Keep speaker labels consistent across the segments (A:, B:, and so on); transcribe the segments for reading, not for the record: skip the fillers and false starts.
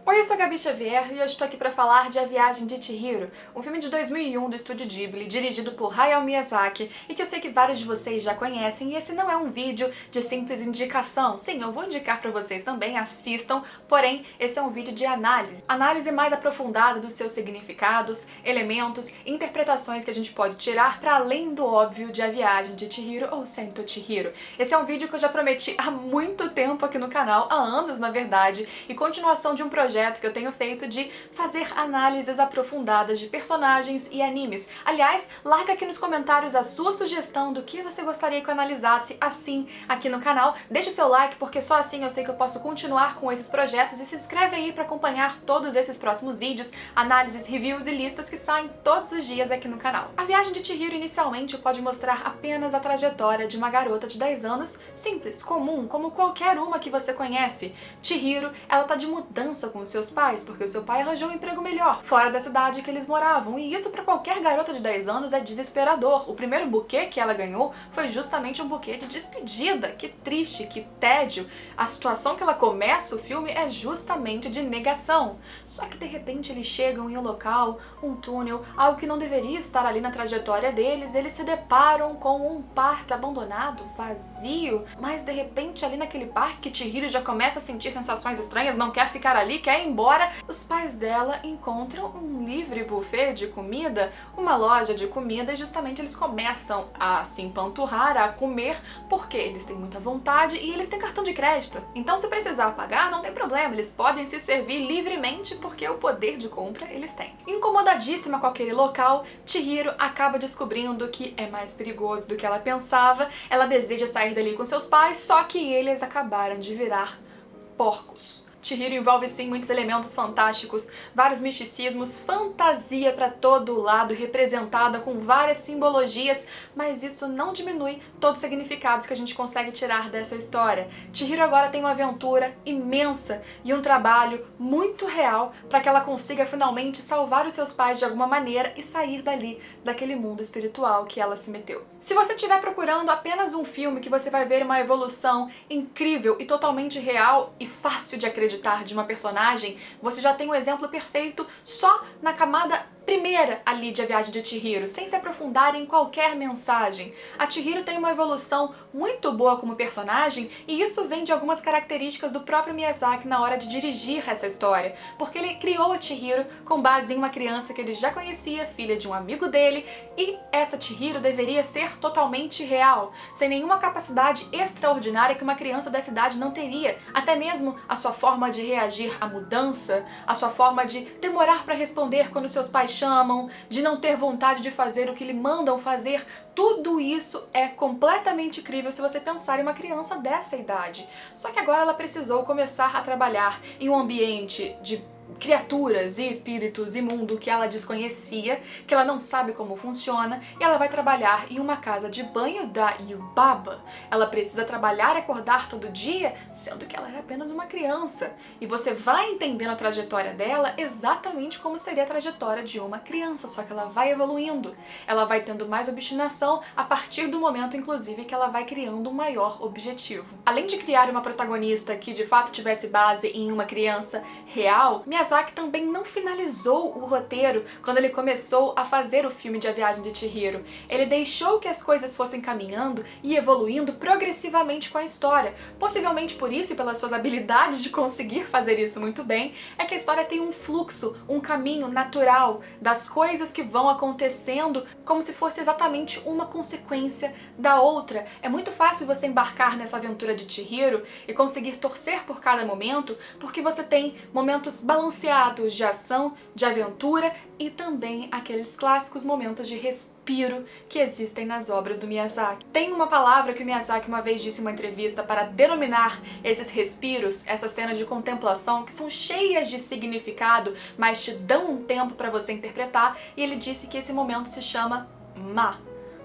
A: Oi, eu sou a Gabi Xavier e eu estou aqui para falar de A Viagem de Chihiro, um filme de 2001 do estúdio Ghibli, dirigido por Hayao Miyazaki, e que eu sei que vários de vocês já conhecem, e esse não é um vídeo de simples indicação. Sim, eu vou indicar para vocês também, assistam, porém, esse é um vídeo de análise. Análise mais aprofundada dos seus significados, elementos e interpretações que a gente pode tirar para além do óbvio de A Viagem de Chihiro ou Sento Chihiro. Esse é um vídeo que eu já prometi há muito tempo aqui no canal, há anos na verdade, e continuação de um projeto que eu tenho feito de fazer análises aprofundadas de personagens e animes. Aliás, larga aqui nos comentários a sua sugestão do que você gostaria que eu analisasse assim aqui no canal. Deixa o seu like, porque só assim eu sei que eu posso continuar com esses projetos, e se inscreve aí para acompanhar todos esses próximos vídeos, análises, reviews e listas que saem todos os dias aqui no canal. A Viagem de Chihiro inicialmente pode mostrar apenas a trajetória de uma garota de 10 anos, simples, comum, como qualquer uma que você conhece. Chihiro, ela tá de mudança com os seus pais, porque o seu pai arranjou um emprego melhor, fora da cidade que eles moravam, e isso para qualquer garota de 10 anos é desesperador. O primeiro buquê que ela ganhou foi justamente um buquê de despedida. Que triste, que tédio. A situação que ela começa o filme é justamente de negação. Só que de repente eles chegam em um local, um túnel, algo que não deveria estar ali na trajetória deles, eles se deparam com um parque abandonado, vazio, mas de repente ali naquele parque Chihiro já começa a sentir sensações estranhas, não quer ficar ali, quer ir embora. Os pais dela encontram um livre buffet de comida, uma loja de comida, e justamente eles começam a se empanturrar, a comer, porque eles têm muita vontade e eles têm cartão de crédito. Então se precisar pagar, não tem problema, eles podem se servir livremente porque o poder de compra eles têm. Incomodadíssima com aquele local, Chihiro acaba descobrindo que é mais perigoso do que ela pensava. Ela deseja sair dali com seus pais, só que eles acabaram de virar porcos. Chihiro envolve sim muitos elementos fantásticos, vários misticismos, fantasia para todo lado, representada com várias simbologias, mas isso não diminui todos os significados que a gente consegue tirar dessa história. Chihiro agora tem uma aventura imensa e um trabalho muito real para que ela consiga finalmente salvar os seus pais de alguma maneira e sair dali, daquele mundo espiritual que ela se meteu. Se você estiver procurando apenas um filme que você vai ver uma evolução incrível e totalmente real e fácil de acreditar de uma personagem, você já tem um exemplo perfeito só na camada primeira ali de A Viagem de Chihiro, sem se aprofundar em qualquer mensagem. A Chihiro tem uma evolução muito boa como personagem, e isso vem de algumas características do próprio Miyazaki na hora de dirigir essa história, porque ele criou a Chihiro com base em uma criança que ele já conhecia, filha de um amigo dele, e essa Chihiro deveria ser totalmente real, sem nenhuma capacidade extraordinária que uma criança dessa idade não teria, até mesmo a sua forma de reagir à mudança, a sua forma de demorar para responder quando seus pais chamam, de não ter vontade de fazer o que lhe mandam fazer, tudo isso é completamente crível se você pensar em uma criança dessa idade. Só que agora ela precisou começar a trabalhar em um ambiente de criaturas e espíritos e mundo que ela desconhecia, que ela não sabe como funciona, e ela vai trabalhar em uma casa de banho da Yubaba. Ela precisa trabalhar e acordar todo dia, sendo que ela era apenas uma criança. E você vai entendendo a trajetória dela exatamente como seria a trajetória de uma criança, só que ela vai evoluindo. Ela vai tendo mais obstinação a partir do momento, inclusive, que ela vai criando um maior objetivo. Além de criar uma protagonista que de fato tivesse base em uma criança real, Miyazaki também não finalizou o roteiro quando ele começou a fazer o filme de A Viagem de Chihiro. Ele deixou que as coisas fossem caminhando e evoluindo progressivamente com a história. Possivelmente por isso, e pelas suas habilidades de conseguir fazer isso muito bem, é que a história tem um fluxo, um caminho natural das coisas que vão acontecendo, como se fosse exatamente uma consequência da outra. É muito fácil você embarcar nessa aventura de Chihiro e conseguir torcer por cada momento, porque você tem momentos balanceados de ação, de aventura e também aqueles clássicos momentos de respiro que existem nas obras do Miyazaki. Tem uma palavra que o Miyazaki uma vez disse em uma entrevista para denominar esses respiros, essas cenas de contemplação que são cheias de significado, mas te dão um tempo para você interpretar, e ele disse que esse momento se chama Ma,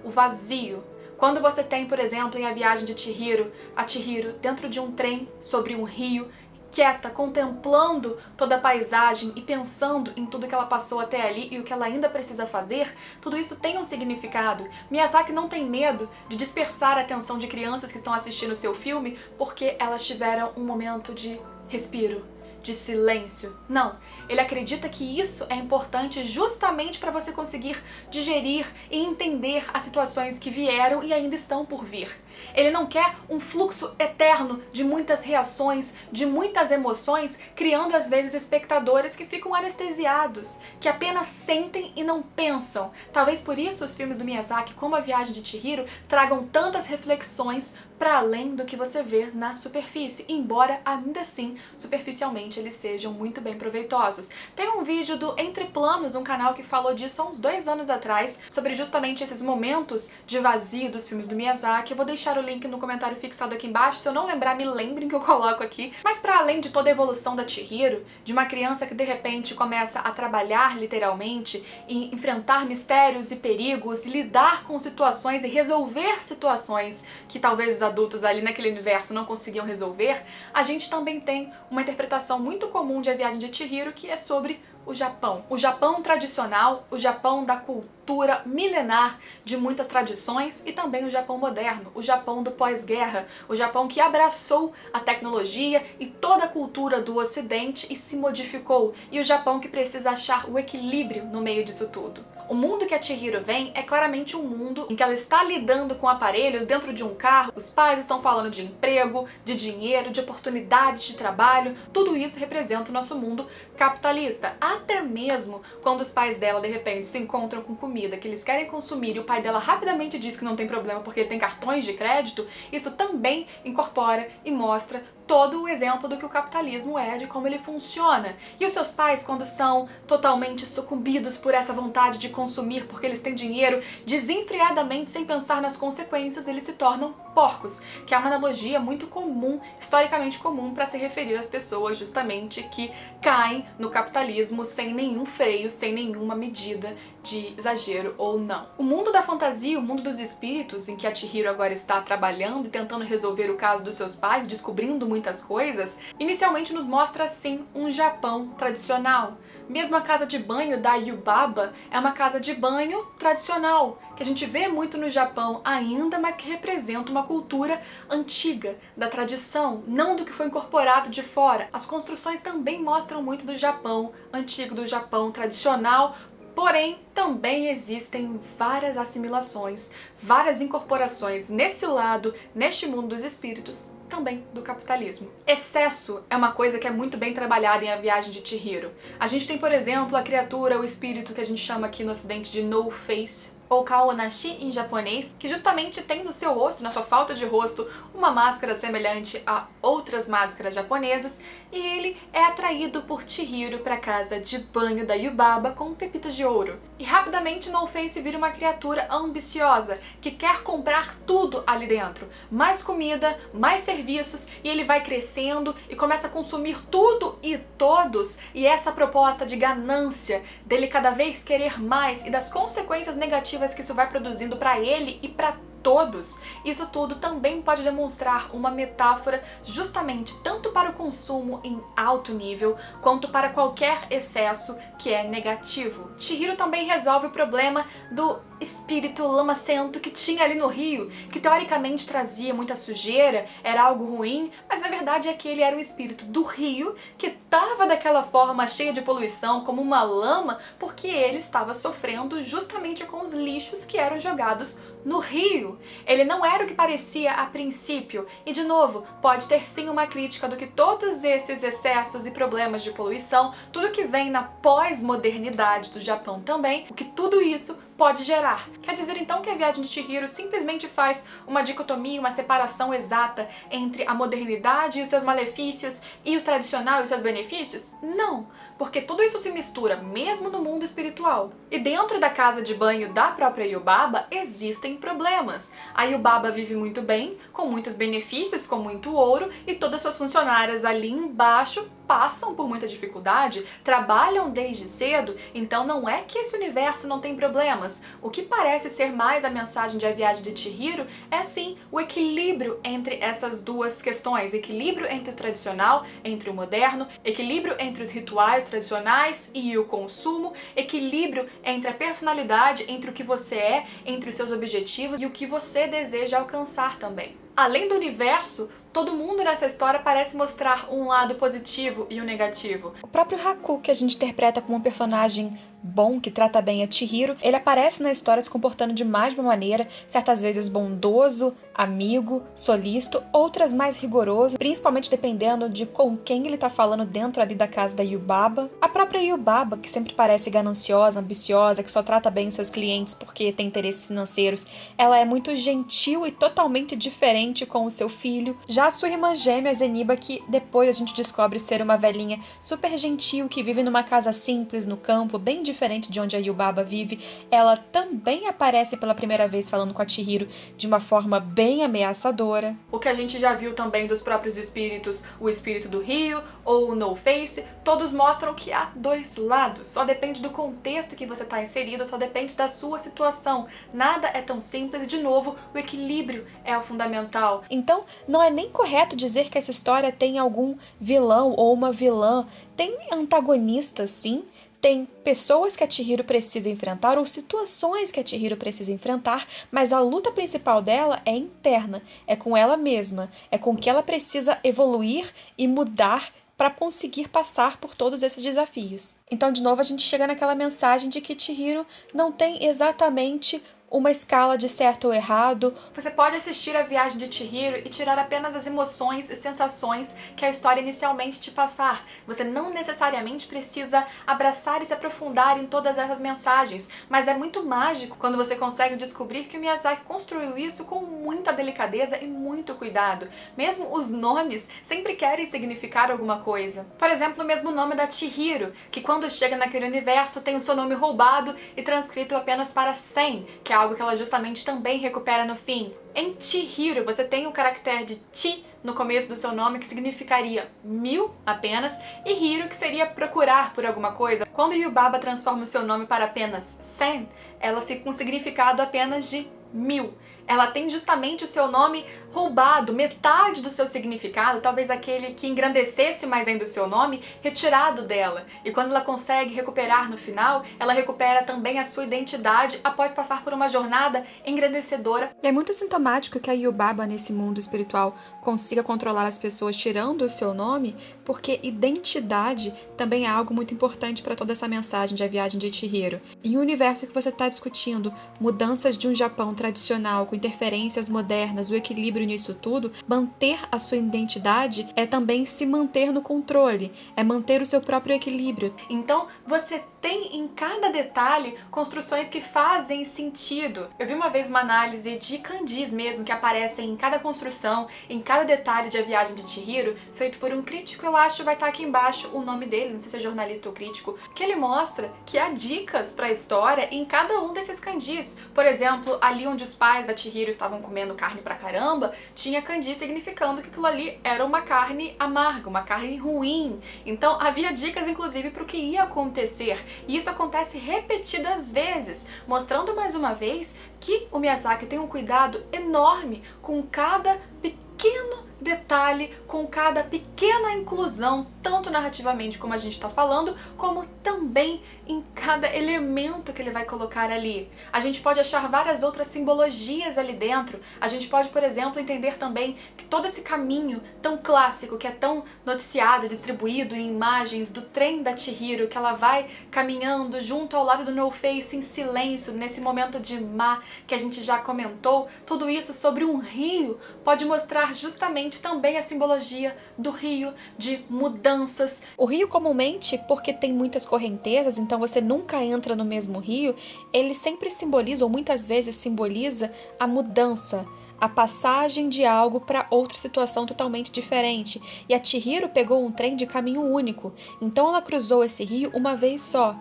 A: o vazio. Quando você tem, por exemplo, em A Viagem de Chihiro, a Chihiro dentro de um trem sobre um rio, quieta, contemplando toda a paisagem e pensando em tudo que ela passou até ali e o que ela ainda precisa fazer, tudo isso tem um significado. Miyazaki não tem medo de dispersar a atenção de crianças que estão assistindo o seu filme porque elas tiveram um momento de respiro, de silêncio. Não, ele acredita que isso é importante justamente para você conseguir digerir e entender as situações que vieram e ainda estão por vir. Ele não quer um fluxo eterno de muitas reações, de muitas emoções, criando às vezes espectadores que ficam anestesiados, que apenas sentem e não pensam. Talvez por isso os filmes do Miyazaki, como A Viagem de Chihiro, tragam tantas reflexões para além do que você vê na superfície, embora ainda assim, superficialmente, eles sejam muito bem proveitosos. Tem um vídeo do Entre Planos, um canal que falou disso há uns 2 anos atrás, sobre justamente esses momentos de vazio dos filmes do Miyazaki. Eu vou deixar o link no comentário fixado aqui embaixo, se eu não lembrar, me lembrem que eu coloco aqui. Mas para além de toda a evolução da Chihiro, de uma criança que de repente começa a trabalhar literalmente, e enfrentar mistérios e perigos, e lidar com situações e resolver situações que talvez os adultos ali naquele universo não conseguiam resolver, a gente também tem uma interpretação muito comum de A Viagem de Chihiro, que é sobre o Japão. O Japão tradicional, o Japão da cultura milenar de muitas tradições e também o Japão moderno, o Japão do pós-guerra, o Japão que abraçou a tecnologia e toda a cultura do Ocidente e se modificou, e o Japão que precisa achar o equilíbrio no meio disso tudo. O mundo que a Chihiro vem é claramente um mundo em que ela está lidando com aparelhos dentro de um carro, os pais estão falando de emprego, de dinheiro, de oportunidades de trabalho, tudo isso representa o nosso mundo capitalista. Até mesmo quando os pais dela de repente se encontram com comida que eles querem consumir e o pai dela rapidamente diz que não tem problema porque ele tem cartões de crédito, isso também incorpora e mostra todo o exemplo do que o capitalismo é, de como ele funciona. E os seus pais, quando são totalmente sucumbidos por essa vontade de consumir porque eles têm dinheiro, desenfreadamente, sem pensar nas consequências, eles se tornam porcos, que é uma analogia muito comum, historicamente comum, para se referir às pessoas justamente que caem no capitalismo sem nenhum freio, sem nenhuma medida de exagero ou não. O mundo da fantasia, o mundo dos espíritos, em que a Chihiro agora está trabalhando e tentando resolver o caso dos seus pais, descobrindo muitas coisas, inicialmente nos mostra sim um Japão tradicional. Mesmo a casa de banho da Yubaba é uma casa de banho tradicional, que a gente vê muito no Japão ainda, mas que representa uma cultura antiga, da tradição, não do que foi incorporado de fora. As construções também mostram muito do Japão antigo, do Japão tradicional, porém, também existem várias assimilações, várias incorporações nesse lado, neste mundo dos espíritos, também do capitalismo. Excesso é uma coisa que é muito bem trabalhada em A Viagem de Chihiro. A gente tem, por exemplo, a criatura, o espírito que a gente chama aqui no ocidente de No Face, ou Kaonashi em japonês, que justamente tem no seu rosto, na sua falta de rosto, uma máscara semelhante a outras máscaras japonesas, e ele é atraído por Chihiro para a casa de banho da Yubaba com pepitas de ouro. E rapidamente No Face vira uma criatura ambiciosa, que quer comprar tudo ali dentro. Mais comida, mais serviços, e ele vai crescendo e começa a consumir tudo e todos, e essa proposta de ganância, dele cada vez querer mais e das consequências negativas que isso vai produzindo para ele e para todos, isso tudo também pode demonstrar uma metáfora justamente tanto para o consumo em alto nível, quanto para qualquer excesso que é negativo. Chihiro também resolve o problema do espírito lamacento que tinha ali no rio, que teoricamente trazia muita sujeira, era algo ruim, mas na verdade aquele era o espírito do rio que estava daquela forma cheia de poluição, como uma lama, porque ele estava sofrendo justamente com os lixos que eram jogados no rio. Ele não era o que parecia a princípio, e de novo, pode ter sim uma crítica do que todos esses excessos e problemas de poluição, tudo que vem na pós-modernidade do Japão também, o que tudo isso pode gerar. Quer dizer então que A Viagem de Chihiro simplesmente faz uma dicotomia, uma separação exata entre a modernidade e os seus malefícios e o tradicional e os seus benefícios? Não, porque tudo isso se mistura mesmo no mundo espiritual. E dentro da casa de banho da própria Yubaba existem problemas. A Yubaba vive muito bem, com muitos benefícios, com muito ouro, e todas suas funcionárias ali embaixo passam por muita dificuldade, trabalham desde cedo, então não é que esse universo não tem problemas. O que parece ser mais a mensagem de A Viagem de Chihiro é sim o equilíbrio entre essas duas questões, equilíbrio entre o tradicional, entre o moderno, equilíbrio entre os rituais tradicionais e o consumo, equilíbrio entre a personalidade, entre o que você é, entre os seus objetivos e o que você deseja alcançar também. Além do universo, todo mundo nessa história parece mostrar um lado positivo e um negativo.
B: O próprio Haku, que a gente interpreta como um personagem bom, que trata bem a Chihiro, ele aparece na história se comportando de mais de uma maneira, certas vezes bondoso, amigo, solícito, outras mais rigoroso, principalmente dependendo de com quem ele tá falando dentro ali da casa da Yubaba. A própria Yubaba, que sempre parece gananciosa, ambiciosa, que só trata bem os seus clientes porque tem interesses financeiros, ela é muito gentil e totalmente diferente com o seu filho. Já a sua irmã gêmea, Zeniba, que depois a gente descobre ser uma velhinha super gentil, que vive numa casa simples, no campo, bem diferente de onde a Yubaba vive, ela também aparece pela primeira vez falando com a Chihiro de uma forma bem ameaçadora.
A: O que a gente já viu também dos próprios espíritos, o espírito do Rio ou o No Face, todos mostram que há dois lados. Só depende do contexto que você está inserido, só depende da sua situação. Nada é tão simples e, de novo, o equilíbrio é o fundamental.
B: Então, não é nem correto dizer que essa história tem algum vilão ou uma vilã. Tem antagonistas, sim. Tem pessoas que a Chihiro precisa enfrentar ou situações que a Chihiro precisa enfrentar, mas a luta principal dela é interna, é com ela mesma, é com que ela precisa evoluir e mudar para conseguir passar por todos esses desafios. Então, de novo, a gente chega naquela mensagem de que Chihiro não tem exatamente uma escala de certo ou errado.
A: Você pode assistir a viagem de Chihiro e tirar apenas as emoções e sensações que a história inicialmente te passar. Você não necessariamente precisa abraçar e se aprofundar em todas essas mensagens, mas é muito mágico quando você consegue descobrir que o Miyazaki construiu isso com muita delicadeza e muito cuidado. Mesmo os nomes sempre querem significar alguma coisa. Por exemplo, o mesmo nome da Chihiro, que quando chega naquele universo tem o seu nome roubado e transcrito apenas para 100, que é algo que ela justamente também recupera no fim. Em Chihiro, você tem o caractere de Chi no começo do seu nome, que significaria 1000 apenas, e Hiro, que seria procurar por alguma coisa. Quando Yubaba transforma o seu nome para apenas 100, ela fica com um significado apenas de 1000. Ela tem justamente o seu nome roubado, metade do seu significado, talvez aquele que engrandecesse mais ainda o seu nome, retirado dela. E quando ela consegue recuperar no final, ela recupera também a sua identidade após passar por uma jornada engrandecedora.
B: E é muito sintomático que a Yubaba, nesse mundo espiritual, consiga controlar as pessoas tirando o seu nome, porque identidade também é algo muito importante para toda essa mensagem de A Viagem de Chihiro. Em um universo que você está discutindo mudanças de um Japão tradicional, com interferências modernas, o equilíbrio nisso tudo, manter a sua identidade é também se manter no controle, é manter o seu próprio equilíbrio.
A: Então, você tem em cada detalhe construções que fazem sentido. Eu vi uma vez uma análise de kanjis mesmo, que aparecem em cada construção, em cada detalhe de A Viagem de Chihiro, feito por um crítico, eu acho, vai estar aqui embaixo o nome dele, não sei se é jornalista ou crítico, que ele mostra que há dicas para a história em cada um desses kanjis. Por exemplo, ali onde os pais da Chihiro estavam comendo carne pra caramba, tinha kanji significando que aquilo ali era uma carne amarga, uma carne ruim. Então havia dicas inclusive para o que ia acontecer. E isso acontece repetidas vezes, mostrando mais uma vez que o Miyazaki tem um cuidado enorme com cada pequeno detalhe, com cada pequena inclusão, tanto narrativamente como a gente está falando, como também em cada elemento que ele vai colocar ali. A gente pode achar várias outras simbologias ali dentro. A gente pode, por exemplo, entender também que todo esse caminho tão clássico, que é tão noticiado, distribuído em imagens do trem da Chihiro, que ela vai caminhando junto ao lado do No Face em silêncio, nesse momento de Ma, que a gente já comentou, tudo isso sobre um rio pode mostrar justamente também a simbologia do rio, de mudanças.
B: O rio comumente, porque tem muitas correntezas, então você nunca entra no mesmo rio, ele sempre simboliza, ou muitas vezes simboliza, a mudança, a passagem de algo para outra situação totalmente diferente. E a Chihiro pegou um trem de caminho único, então ela cruzou esse rio uma vez só.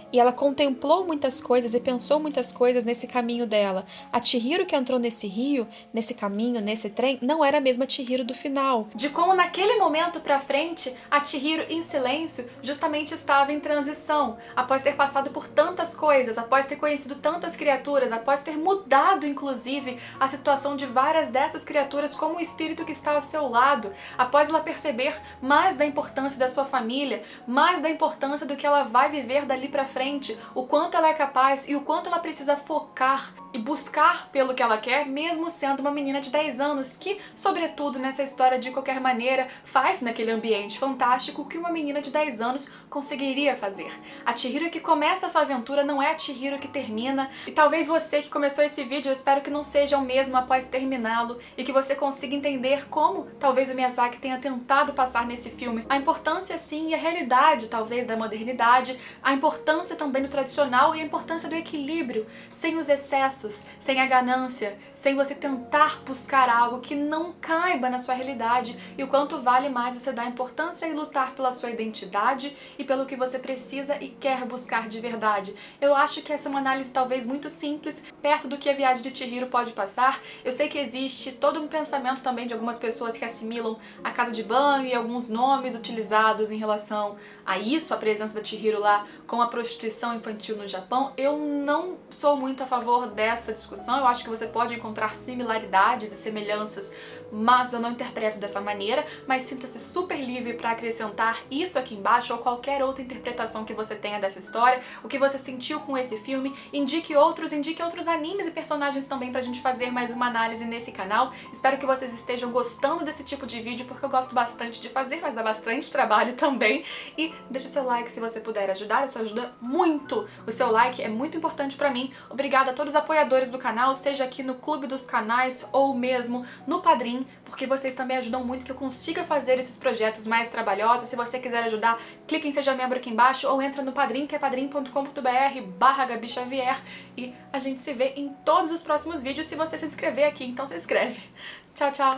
B: E ela contemplou muitas coisas e pensou muitas coisas nesse caminho dela. A Chihiro que entrou nesse rio, nesse caminho, nesse trem, não era a mesma Chihiro do final.
A: De como naquele momento pra frente, a Chihiro em silêncio justamente estava em transição, após ter passado por tantas coisas, após ter conhecido tantas criaturas, após ter mudado inclusive a situação de várias dessas criaturas como o espírito que está ao seu lado, após ela perceber mais da importância da sua família, mais da importância do que ela vai viver dali pra frente, frente o quanto ela é capaz e o quanto ela precisa focar e buscar pelo que ela quer, mesmo sendo uma menina de 10 anos, que, sobretudo nessa história, de qualquer maneira, faz naquele ambiente fantástico o que uma menina de 10 anos conseguiria fazer. A Chihiro que começa essa aventura não é a Chihiro que termina, e talvez você que começou esse vídeo, eu espero que não seja o mesmo após terminá-lo, e que você consiga entender como talvez o Miyazaki tenha tentado passar nesse filme a importância, sim, e a realidade, talvez, da modernidade, a importância também do tradicional e a importância do equilíbrio, sem os excessos, sem a ganância, sem você tentar buscar algo que não caiba na sua realidade, e o quanto vale mais você dar importância e lutar pela sua identidade e pelo que você precisa e quer buscar de verdade. Eu acho que essa é uma análise talvez muito simples, perto do que a viagem de Chihiro pode passar. Eu sei que existe todo um pensamento também de algumas pessoas que assimilam a casa de banho e alguns nomes utilizados em relação a isso, a presença da Chihiro lá com a prostituição infantil no Japão. Eu não sou muito a favor dessa discussão, eu acho que você pode encontrar similaridades e semelhanças, mas eu não interpreto dessa maneira, mas sinta-se super livre para acrescentar isso aqui embaixo ou qualquer outra interpretação que você tenha dessa história, o que você sentiu com esse filme, indique outros animes e personagens também pra gente fazer mais uma análise nesse canal. Espero que vocês estejam gostando desse tipo de vídeo, porque eu gosto bastante de fazer, mas dá bastante trabalho também. E deixa seu like se você puder ajudar, isso ajuda muito. O seu like é muito importante pra mim. Obrigada a todos os apoiadores do canal, seja aqui no Clube dos Canais ou mesmo no Padrim, porque vocês também ajudam muito que eu consiga fazer esses projetos mais trabalhosos. Se você quiser ajudar, clique em Seja Membro aqui embaixo ou entra no Padrim, que é padrim.com.br/Gabi Xavier, e a gente se vê em todos os próximos vídeos se você se inscrever aqui, então se inscreve. Tchau, tchau!